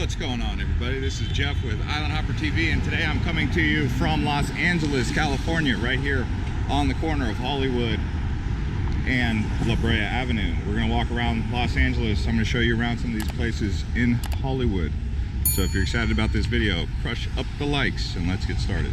What's going on, everybody? This is Jeff with Island Hopper TV, and today I'm coming to you from Los Angeles, California, right here on the corner of Hollywood and La Brea Avenue. We're going to walk around Los Angeles. I'm going to show you around some of these places in Hollywood. So if you're excited about this video, crush up the likes and let's get started.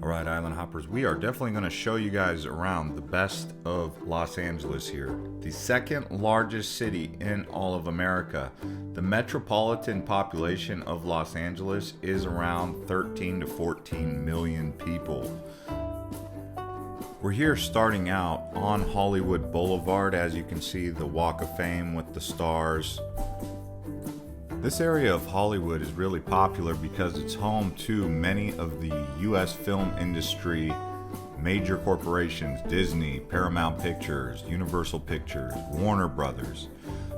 Alright, Island Hoppers, we are definitely going to show you guys around the best of Los Angeles here. The second largest city in all of America. The metropolitan population of Los Angeles is around 13 to 14 million people. We're here starting out on Hollywood Boulevard. As you can see, the Walk of Fame with the stars. This area of Hollywood is really popular because it's home to many of the U.S. film industry major corporations: Disney, Paramount Pictures, Universal Pictures, Warner Brothers.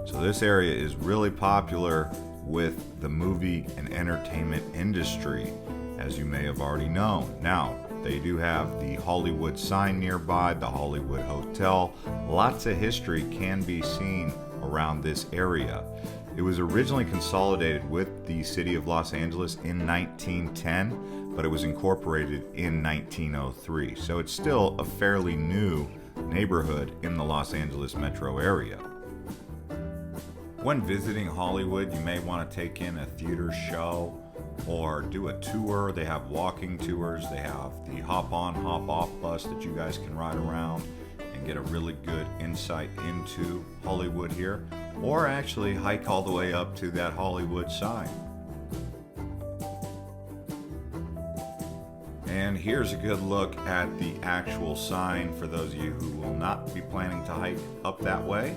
So this area is really popular with the movie and entertainment industry, as you may have already known. Now, they do have the Hollywood sign nearby, the Hollywood Hotel. Lots of history can be seen around this area. It was originally consolidated with the city of Los Angeles in 1910, but it was incorporated in 1903. So it's still a fairly new neighborhood in the Los Angeles metro area. When visiting Hollywood, you may want to take in a theater show or do a tour. They have walking tours. They have the hop on, hop off bus that you guys can ride around and get a really good insight into Hollywood here, or actually hike all the way up to that Hollywood sign. And here's a good look at the actual sign for those of you who will not be planning to hike up that way,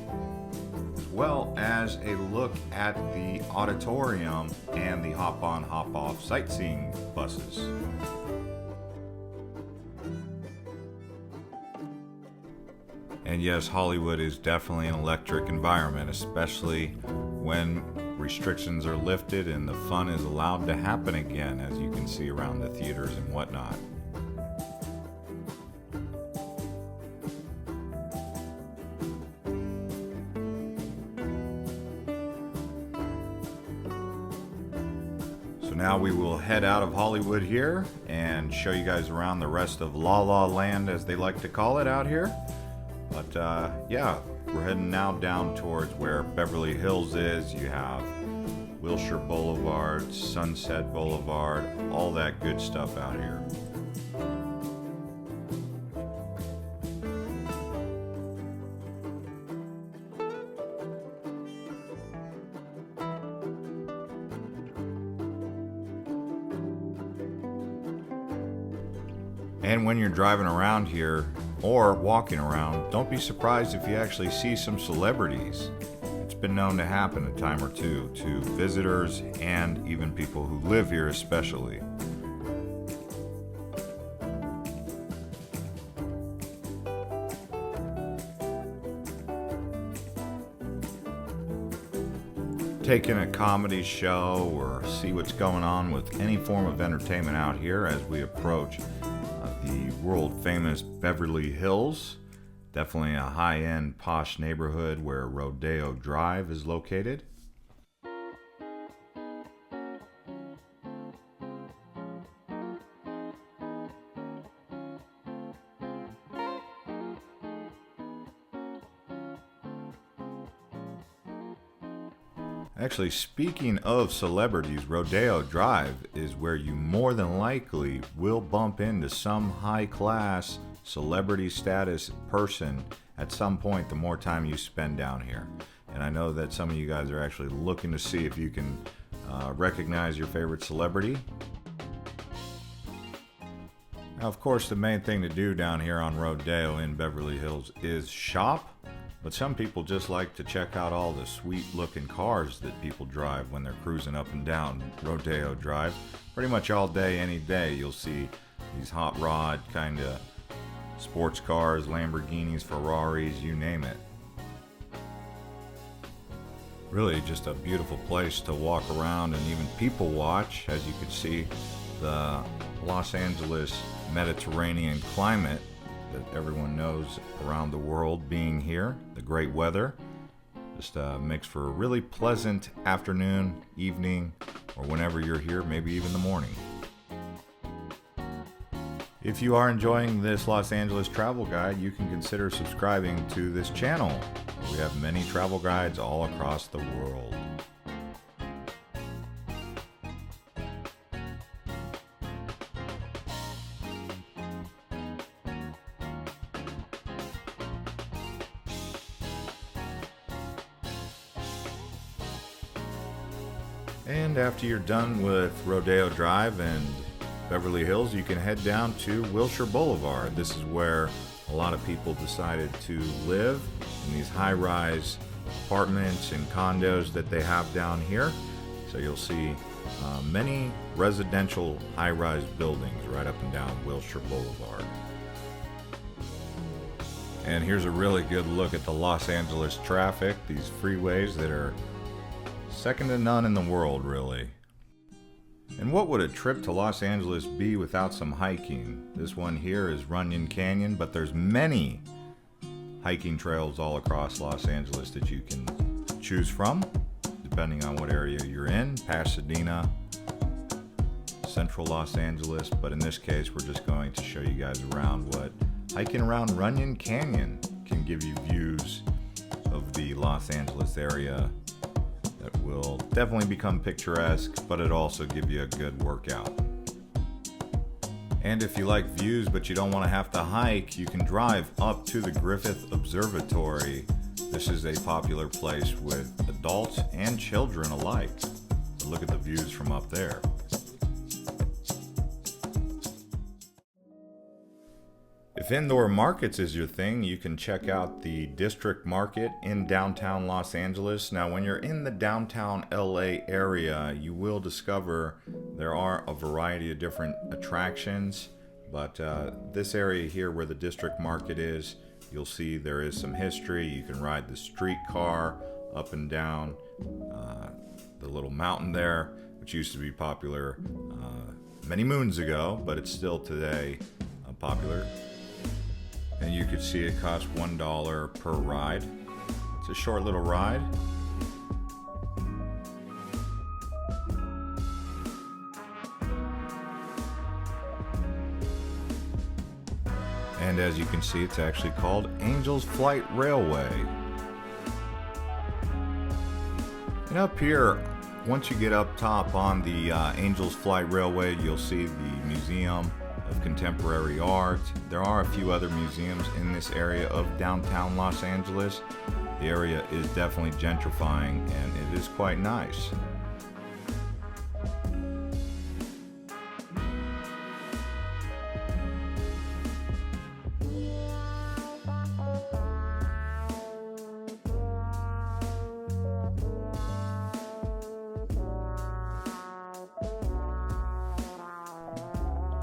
as well as a look at the auditorium and the hop on, hop off sightseeing buses. And yes, Hollywood is definitely an electric environment, especially when restrictions are lifted and the fun is allowed to happen again, as you can see around the theaters and whatnot. So now we will head out of Hollywood here and show you guys around the rest of La La Land, as they like to call it out here. But yeah, we're heading now down towards where Beverly Hills is. You have Wilshire Boulevard, Sunset Boulevard, all that good stuff out here. And when you're driving around here or walking around, don't be surprised if you actually see some celebrities. It's been known to happen a time or two to visitors and even people who live here especially. Take in a comedy show or see what's going on with any form of entertainment out here as we approach the world famous Beverly Hills. Definitely a high-end posh neighborhood where Rodeo Drive is located. Actually, speaking of celebrities, Rodeo Drive is where you more than likely will bump into some high-class celebrity status person at some point the more time you spend down here. And I know that some of you guys are actually looking to see if you can recognize your favorite celebrity. Now, of course, the main thing to do down here on Rodeo in Beverly Hills is shop. But some people just like to check out all the sweet looking cars that people drive when they're cruising up and down Rodeo Drive. Pretty much all day, any day, you'll see these hot rod kind of sports cars, Lamborghinis, Ferraris, you name it. Really just a beautiful place to walk around and even people watch. As you can see, the Los Angeles Mediterranean climate that everyone knows around the world being here, the great weather. Just makes for a really pleasant afternoon, evening, or whenever you're here, maybe even the morning. If you are enjoying this Los Angeles travel guide, you can consider subscribing to this channel. We have many travel guides all across the world. And after you're done with Rodeo Drive and Beverly Hills, you can head down to Wilshire Boulevard. This is where a lot of people decided to live in these high-rise apartments and condos that they have down here. So you'll see many residential high-rise buildings right up and down Wilshire Boulevard. And here's a really good look at the Los Angeles traffic, these freeways that are second to none in the world, really. And what would a trip to Los Angeles be without some hiking? This one here is Runyon Canyon, but there's many hiking trails all across Los Angeles that you can choose from, depending on what area you're in. Pasadena, Central Los Angeles, but in this case, we're just going to show you guys around what hiking around Runyon Canyon can give you views of the Los Angeles area. That will definitely become picturesque, but it also give you a good workout. And if you like views but you don't want to have to hike, you can drive up to the Griffith Observatory. This is a popular place with adults and children alike. So look at the views from up there. If indoor markets is your thing, you can check out the District Market in downtown Los Angeles. Now, when you're in the downtown LA area, you will discover there are a variety of different attractions, but this area here where the District Market is, you'll see there is some history. You can ride the streetcar up and down the little mountain there, which used to be popular many moons ago, but it's still today popular. And you could see it costs $1 per ride. It's a short little ride. And as you can see, it's actually called Angel's Flight Railway. And up here, once you get up top on the Angel's Flight Railway, you'll see the Museum of Contemporary Art. There are a few other museums in this area of downtown Los Angeles. The area is definitely gentrifying and it is quite nice.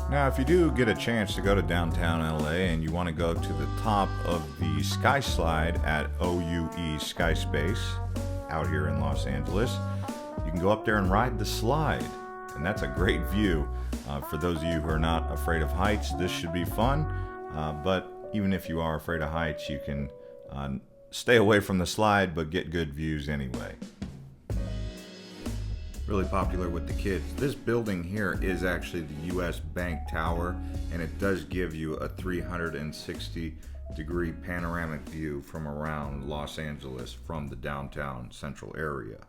Now, if you do get a chance to go to downtown LA and you want to go to the top of the Sky Slide at OUE Sky Space out here in Los Angeles, you can go up there and ride the slide. And that's a great view. For those of you who are not afraid of heights, this should be fun. But even if you are afraid of heights, you can stay away from the slide but get good views anyway. Really popular with the kids. This building here is actually the US Bank Tower, and it does give you a 360-degree panoramic view from around Los Angeles from the downtown central area.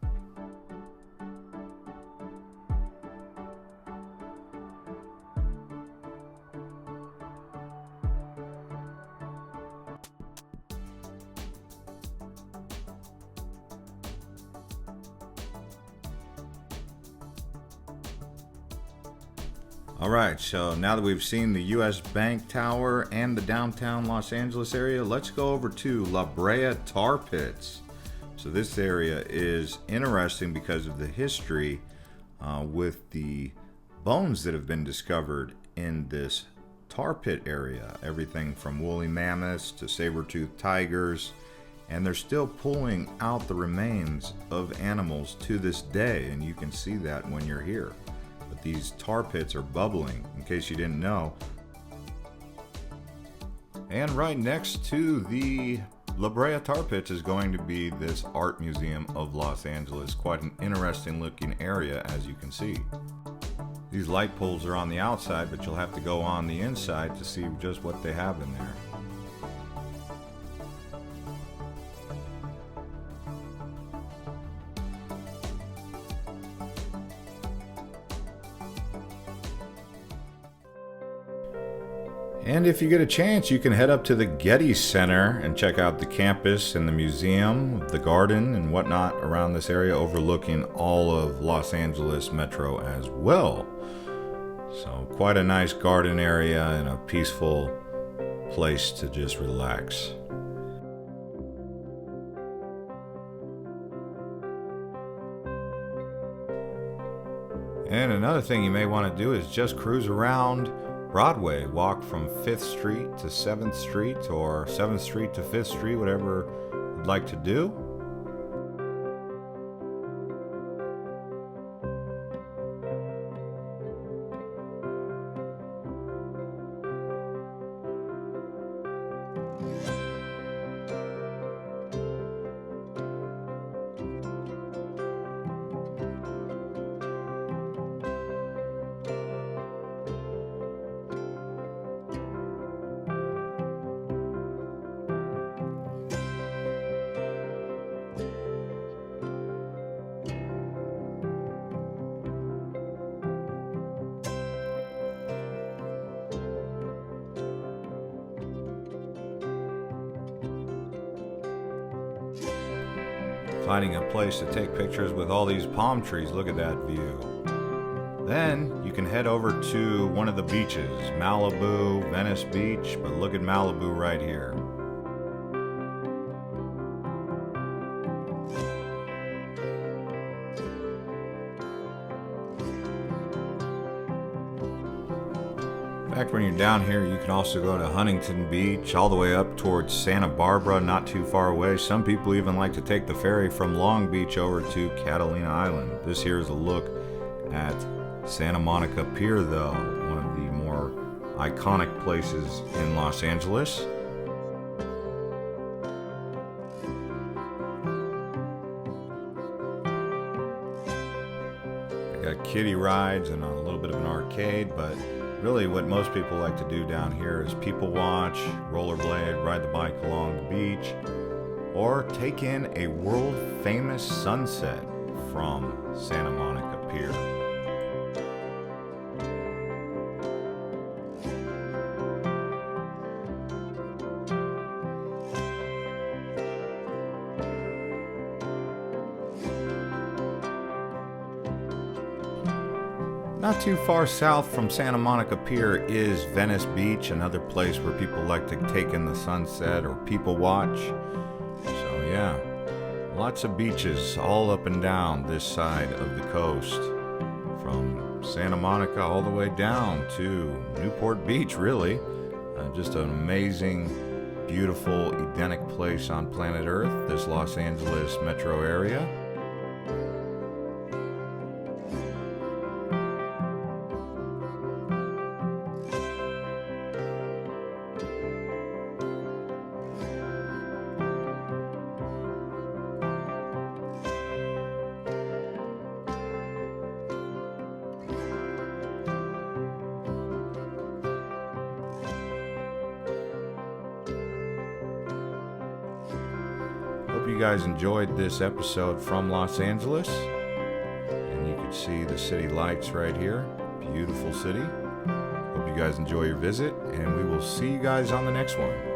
Alright, so now that we've seen the US Bank Tower and the downtown Los Angeles area, let's go over to La Brea Tar Pits. So this area is interesting because of the history with the bones that have been discovered in this tar pit area. Everything from woolly mammoths to saber-toothed tigers, and they're still pulling out the remains of animals to this day, and you can see that when you're here. But these tar pits are bubbling, in case you didn't know. And right next to the La Brea Tar Pits is going to be this art museum of Los Angeles. Quite an interesting looking area, as you can see. These light poles are on the outside, but you'll have to go on the inside to see just what they have in there. And if you get a chance, you can head up to the Getty Center and check out the campus and the museum, the garden and whatnot around this area, overlooking all of Los Angeles Metro as well. So quite a nice garden area and a peaceful place to just relax. And another thing you may want to do is just cruise around Broadway. Walk from 5th Street to 7th Street or 7th Street to 5th Street, whatever you'd like to do. Finding a place to take pictures with all these palm trees. Look at that view. Then you can head over to one of the beaches, Malibu, Venice Beach, but look at Malibu right here. In fact, when you're down here, you can also go to Huntington Beach, all the way up towards Santa Barbara, not too far away. Some people even like to take the ferry from Long Beach over to Catalina Island. This here is a look at Santa Monica Pier, though, one of the more iconic places in Los Angeles. I got kiddie rides and a little bit of an arcade, but really what most people like to do down here is people watch, rollerblade, ride the bike along the beach, or take in a world famous sunset from Santa Monica Pier. Not too far south from Santa Monica Pier is Venice Beach, another place where people like to take in the sunset or people watch. So yeah, lots of beaches all up and down this side of the coast. From Santa Monica all the way down to Newport Beach, really. Just an amazing, beautiful, Edenic place on planet Earth, this Los Angeles metro area. Hope you guys enjoyed this episode from Los Angeles. And you can see the city lights right here. Beautiful city. Hope you guys enjoy your visit, and we will see you guys on the next one.